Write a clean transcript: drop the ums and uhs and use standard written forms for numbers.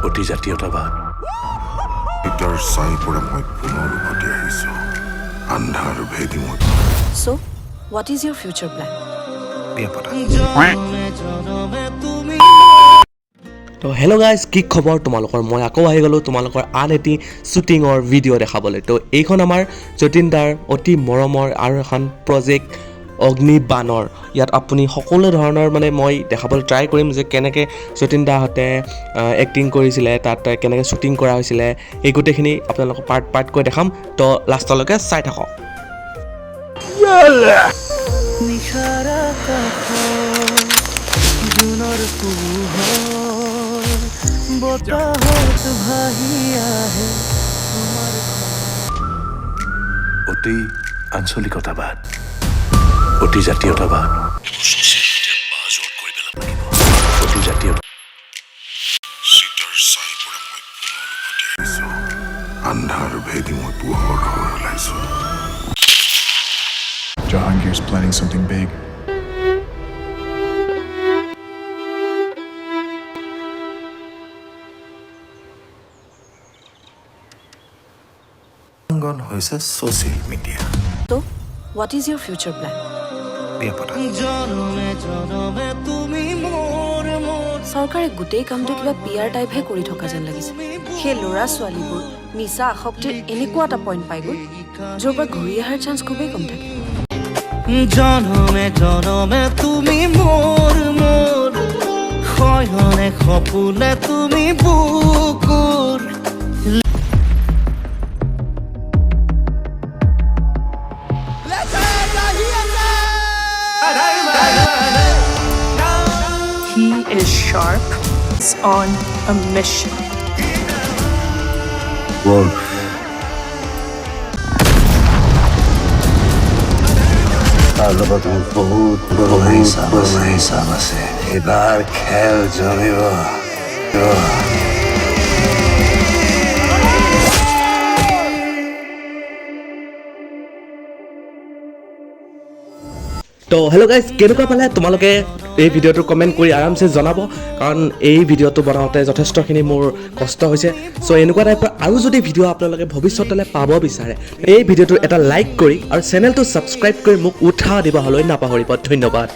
অতি জাতীয়তাবাদ এটাৰ চাই পৰা মই পুনৰ উভতি আহিছোঁ আন্ধাৰ ভেদি মই So, what is your future plan? বিয়া পতা তো হেল্ল' গাইজ কি খবৰ তোমালোকৰ মই আকৌ আহি গ'লোঁ তোমালোকৰ আন এটি শ্বুটিঙৰ ভিডিঅ' দেখাবলৈ তো এইখন আমাৰ যতীন দাৰ অতি মৰমৰ আৰু এখন প্ৰজেক্ট অগ্নিবাণৰ ইয়াত আপুনি সকলো ধৰণৰ মানে মই দেখাবলৈ ট্ৰাই কৰিম যে কেনেকৈ যতীন দাহঁতে এক্টিং কৰিছিলে তাত কেনেকৈ শ্বুটিং কৰা হৈছিলে এই গোটেইখিনি আপোনালোকক পাৰ্টকৈ দেখাম তো লাষ্টলৈকে চাই থাকক অতি আঞ্চলিকতাবাদ অতি জাতীয়তাবাদ অতি জাতীয়তা চিটাৰ চাই পৰা মই পুনৰ উভতি আহিছোঁ আন্ধাৰ ভেদি মই পোহৰ হৈ ওলাইছোঁ Jahangir's planning something big. হৈছে social media So, what is your future plan? বিয়া পতা চৰকাৰে গোটেই কামটো কিবা পিয়াৰ টাইপহে কৰি থকা যেন লাগিছে সেই ল'ৰা ছোৱালীবোৰ নিচা আসক্তিৰ এনেকুৱা এটা পইণ্ট পাই গ'ল য'ৰ পৰা ঘূৰি অহাৰ চান্স খুবেই কম থাকে জনমে জনমে তুমি মোৰ মোৰ শয়নে সপোনে তুমি বুকুৰ He is sharp. He's on a mission. তাৰ লগত মোৰ বহুত হিচাপ আছে এইবাৰ খেল জমিব তো হেল্ল' গাইজ কেনেকুৱা পালে তোমালোকে এই ভিডিঅ'টো কমেণ্ট কৰি আৰামছে জনাব কাৰণ এই ভিডিঅ'টো বনাওঁতে যথেষ্টখিনি মোৰ কষ্ট হৈছে চ' এনেকুৱা টাইপৰ আৰু যদি ভিডিঅ' আপোনালোকে ভৱিষ্যতলৈ পাব বিচাৰে এই ভিডিঅ'টো এটা লাইক কৰি আৰু চেনেলটো ছাবস্ক্ৰাইব কৰি মোক উৎসাহ দিবলৈ নাপাহৰিব ধন্যবাদ